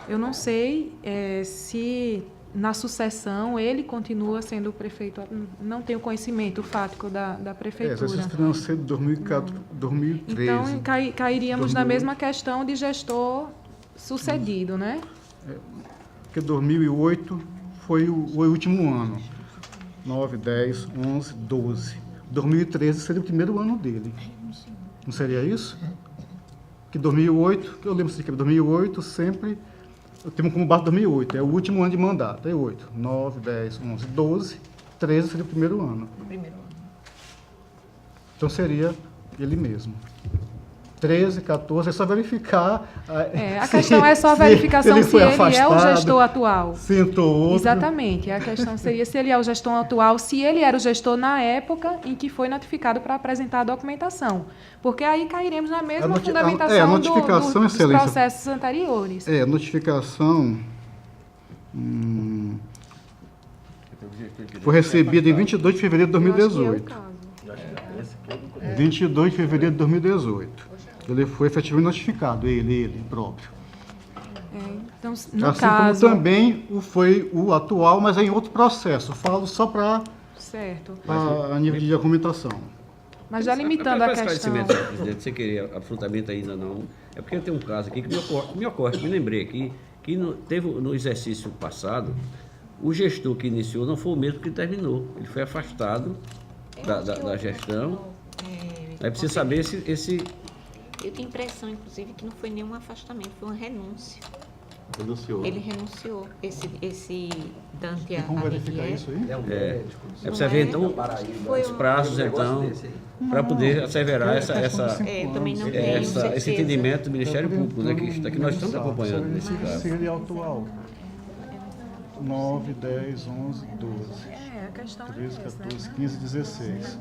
eu não sei se na sucessão ele continua sendo o prefeito, não tenho conhecimento fático da prefeitura. Exercício financeiro de 2013. Então, cairíamos na mesma questão de gestor sucedido, né? Porque 2008 foi o último ano. 9, 10, 11, 12. 2013 seria o primeiro ano dele. Não seria isso? Que 2008, eu lembro que 2008 sempre, eu tenho como base 2008, é o último ano de mandato, é 8, 9, 10, 11, 12, 13 seria o primeiro ano. Então seria ele mesmo. 13, 14, é só verificar. A questão é só a verificação se ele é o gestor atual. Se entrou outro. Exatamente. A questão seria se ele é o gestor atual, se ele era o gestor na época em que foi notificado para apresentar a documentação. Porque aí cairemos na mesma fundamentação dos processos anteriores. A notificação foi recebida em 22 de fevereiro de 2018. 22 de fevereiro de 2018. Ele foi efetivamente notificado, ele próprio. Então, no assim caso... como também foi o atual, mas é em outro processo. Falo só para a nível de argumentação. Mas já limitando a questão... Senhor presidente, sem querer absolutamente ainda não. É porque tem um caso aqui que me lembrei aqui, que teve no exercício passado, o gestor que iniciou não foi o mesmo que terminou. Ele foi afastado da gestão. É preciso saber esse Eu tenho impressão, inclusive, que não foi nenhum afastamento, foi uma renúncia. Renunciou. Ele renunciou, esse Dante Tem como verificar Alighieri. isso aí? É preciso ver, então, Foi os prazos, então, para poder asseverar essa, Eu também não tenho esse certeza. entendimento do Ministério Público, né, que nós estamos acompanhando nesse caso. Se ele é atual. 9, 10, 11, 12, É, a questão 13, é essa, 14, 15, 16.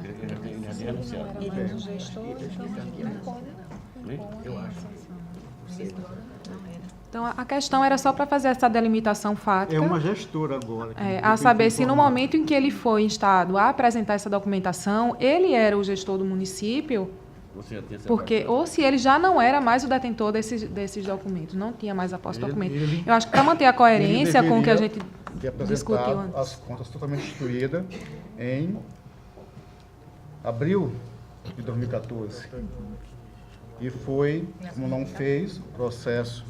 Ele é o gestor, então a questão era só para fazer essa delimitação fática. É uma gestora agora. que É, eu a tenho saber que se no informar. momento em que ele foi instado a apresentar essa documentação, ele era o gestor do município, Você já tinha essa porque ou se ele já não era mais o detentor desses documentos, não tinha mais a posse do documento. Eu acho que para manter a coerência com o que a gente ter discutiu apresentado antes. as contas totalmente destruídas em abril de 2014. E foi, como não fez, o processo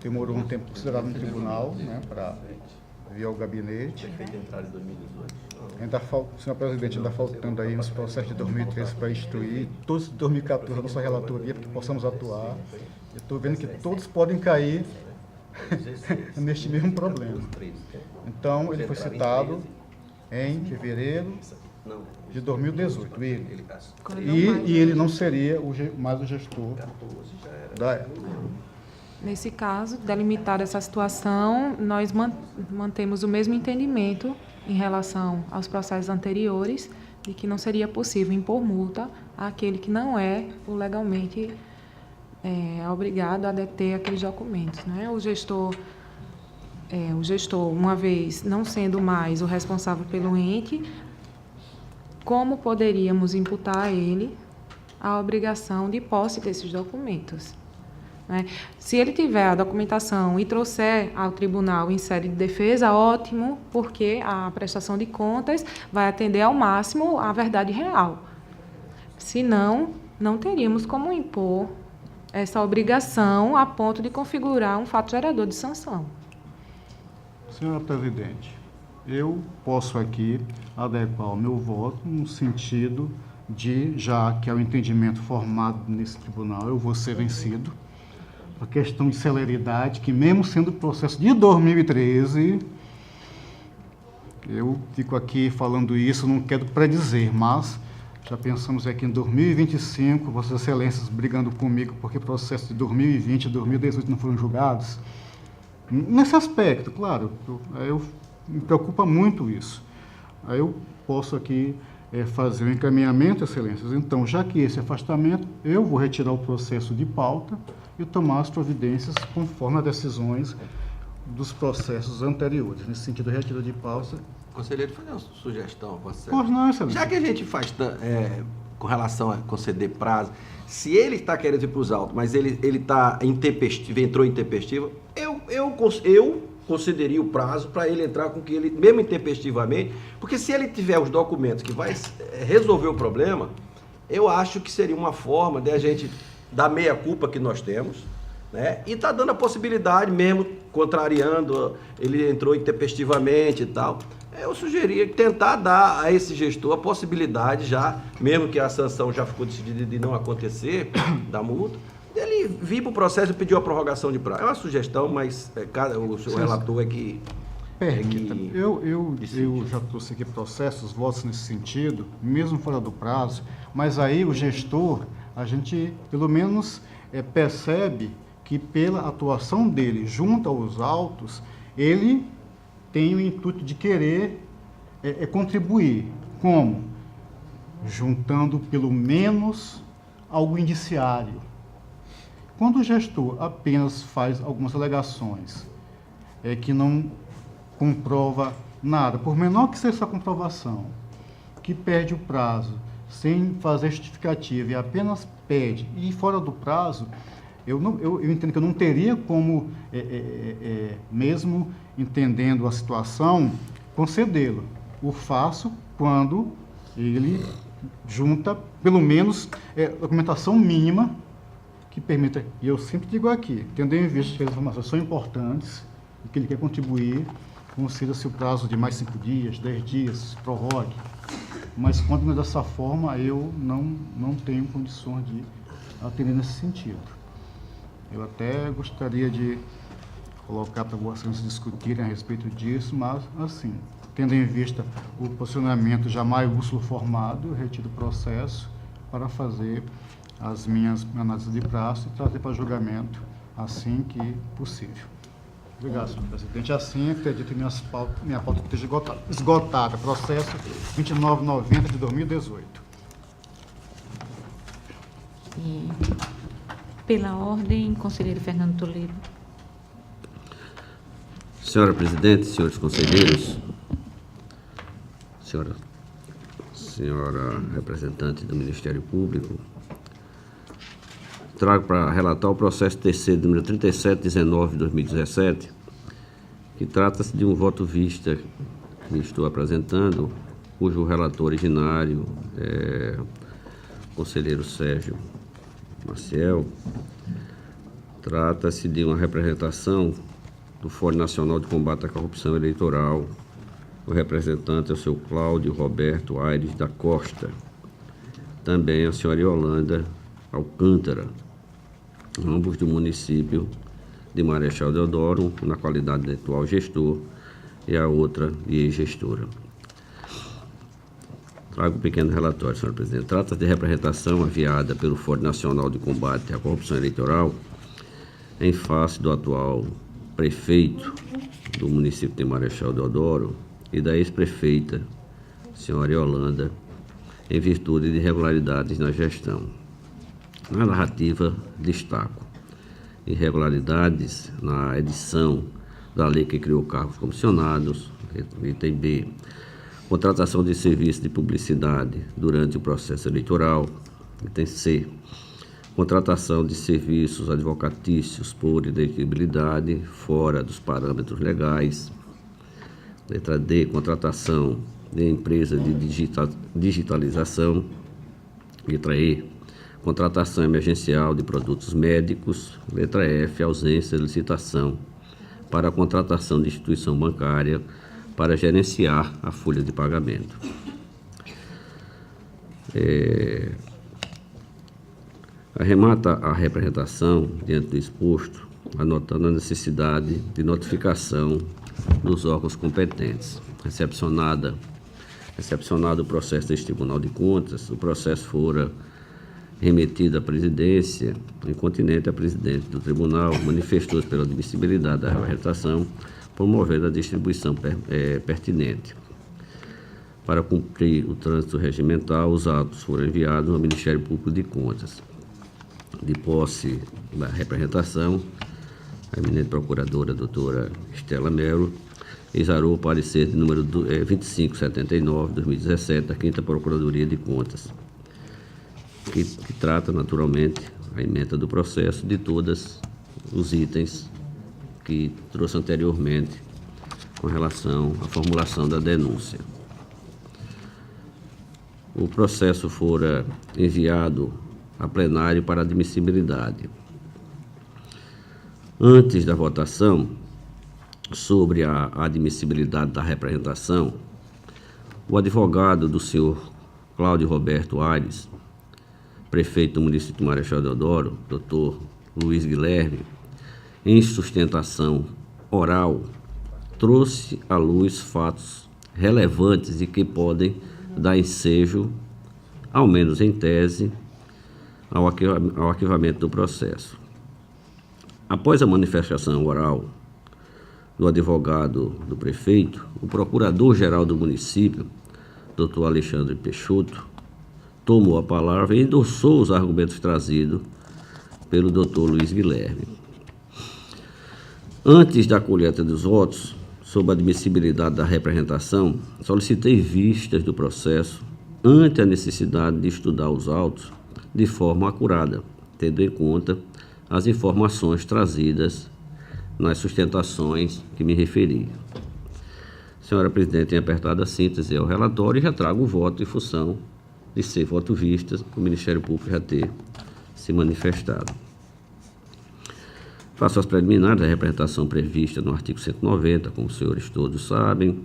demorou um tempo considerável no tribunal, né, para vir ao gabinete. Ainda senhor presidente, ainda faltando aí uns processos de 2013 para instruir, todos de 2014 a nossa relatoria, para que possamos atuar. Eu estou vendo que todos podem cair neste mesmo problema. Então, ele foi citado em fevereiro de 2018, ele. E ele não seria mais o gestor da época. Nesse caso, delimitada essa situação, nós mantemos o mesmo entendimento em relação aos processos anteriores, de que não seria possível impor multa àquele que não é o legalmente obrigado a deter aqueles documentos, né? O gestor, uma vez não sendo mais o responsável pelo ente, como poderíamos imputar a ele a obrigação de posse desses documentos? Né? Se ele tiver a documentação e trouxer ao tribunal em sede de defesa, ótimo, porque a prestação de contas vai atender ao máximo à verdade real. Se não, não teríamos como impor essa obrigação a ponto de configurar um fato gerador de sanção. Senhora presidente, eu posso aqui adequar o meu voto no sentido de, já que é o entendimento formado nesse tribunal, eu vou ser vencido. A questão de celeridade, que mesmo sendo processo de 2013, eu fico aqui falando isso, não quero predizer, mas já pensamos aqui em 2025, Vossas Excelências brigando comigo porque processos de 2020 e 2018 não foram julgados. Nesse aspecto, claro, me preocupa muito isso. Aí eu posso aqui fazer o encaminhamento, Excelências. Então, já que esse afastamento, eu vou retirar o processo de pauta e tomar as providências conforme as decisões dos processos anteriores. Nesse sentido, retiro de pauta. Conselheiro, fazer uma sugestão. Pois não, Excelência. Já que a gente faz com relação a conceder prazo, se ele está querendo ir para os autos, mas ele está intempestivo, entrou intempestivo, eu concederia o prazo para ele entrar com que ele, mesmo intempestivamente, porque se ele tiver os documentos que vai resolver o problema, eu acho que seria uma forma de a gente dar meia-culpa que nós temos, né? E tá dando a possibilidade, mesmo contrariando, ele entrou intempestivamente e tal. Eu sugeria tentar dar a esse gestor a possibilidade já, mesmo que a sanção já ficou decidida de não acontecer, da multa, ele vir para o processo e pedir a prorrogação de prazo. É uma sugestão, mas o seu relator é que... Permita-me, eu já trouxe aqui processos, votos nesse sentido, mesmo fora do prazo, mas aí o gestor, a gente pelo menos percebe que pela atuação dele junto aos autos, ele tem o intuito de querer contribuir. Como? Juntando pelo menos algo indiciário. Quando o gestor apenas faz algumas alegações que não comprova nada, por menor que seja essa comprovação, que perde o prazo sem fazer justificativa e apenas pede, e fora do prazo, eu entendo que eu não teria como, mesmo entendendo a situação, concedê-lo. O faço quando ele junta, pelo menos, documentação mínima que permita, e eu sempre digo aqui, tendo em vista que as informações são importantes e que ele quer contribuir, conceda-se o prazo de mais 5 dias, 10 dias, prorrogue. Mas quando não é dessa forma, eu não tenho condições de atender nesse sentido. Eu até gostaria de colocar para vocês discutirem a respeito disso, mas, assim, tendo em vista o posicionamento já maiúsculo formado, eu retiro o processo para fazer as minhas análises de prazo e trazer para julgamento assim que possível. Obrigado, senhor presidente. Assim, acredito que minha pauta esteja esgotada. Processo 2990 de 2018. E, pela ordem, conselheiro Fernando Toledo. Senhora presidente, senhores conselheiros, senhora representante do Ministério Público, trago para relatar o processo TC número 3719 de 2017, que trata-se de um voto vista que estou apresentando, cujo relator originário é o conselheiro Sérgio Maciel. Trata-se de uma representação do Fórum Nacional de Combate à Corrupção Eleitoral. O representante é o seu Cláudio Roberto Aires da Costa. Também a senhora Yolanda Alcântara, ambos do município de Marechal Deodoro, na qualidade de atual gestor, e a outra de ex-gestora. Trago um pequeno relatório, senhor presidente. Trata-se de representação enviada pelo Fórum Nacional de Combate à Corrupção Eleitoral em face do atual prefeito do município de Marechal Deodoro e da ex-prefeita, senhora Yolanda, em virtude de irregularidades na gestão. Na narrativa, destaco irregularidades na edição da lei que criou cargos comissionados, item B, contratação de serviço de publicidade durante o processo eleitoral, item C, contratação de serviços advocatícios por inelegibilidade fora dos parâmetros legais, letra D, contratação de empresa de digitalização, letra E, contratação emergencial de produtos médicos, letra F, ausência de licitação para a contratação de instituição bancária para gerenciar a folha de pagamento. Arremata a representação diante do exposto, anotando a necessidade de notificação dos órgãos competentes. Recepcionado o processo deste Tribunal de Contas, o processo fora remetido à presidência, incontinente a presidente do tribunal, manifestou-se pela admissibilidade da representação, promovendo a distribuição pertinente. Para cumprir o trânsito regimental, os autos foram enviados ao Ministério Público de Contas. De posse da representação, a eminente procuradora, doutora Estela Melo, exarou o parecer de número 2579, 2017, da 5ª Procuradoria de Contas, que trata, naturalmente, a ementa do processo de todos os itens que trouxe anteriormente com relação à formulação da denúncia. O processo fora enviado a plenário para admissibilidade. Antes da votação sobre a admissibilidade da representação, o advogado do senhor Cláudio Roberto Aires, prefeito do município de Marechal Deodoro, doutor Luiz Guilherme, em sustentação oral, trouxe à luz fatos relevantes e que podem dar ensejo, ao menos em tese, ao arquivamento do processo. Após a manifestação oral do advogado do prefeito, o procurador-geral do município, doutor Alexandre Peixoto, tomou a palavra e endossou os argumentos trazidos pelo doutor Luiz Guilherme. Antes da colheita dos votos sobre a admissibilidade da representação, solicitei vistas do processo ante a necessidade de estudar os autos de forma acurada, tendo em conta as informações trazidas nas sustentações que me referi. Senhora presidente, em apertada síntese ao relatório, já trago o voto em função de ser voto vista, o Ministério Público já ter se manifestado. Faço as preliminares da representação prevista no artigo 190, como os senhores todos sabem.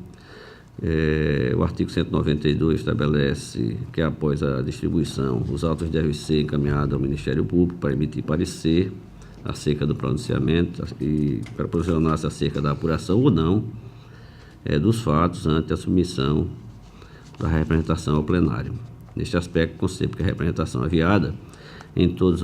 O artigo 192 estabelece que, após a distribuição, os autos devem ser encaminhados ao Ministério Público para emitir parecer acerca do pronunciamento e para posicionar-se acerca da apuração ou não dos fatos ante a submissão da representação ao plenário. Neste aspecto, concebo que a representação aviada em todos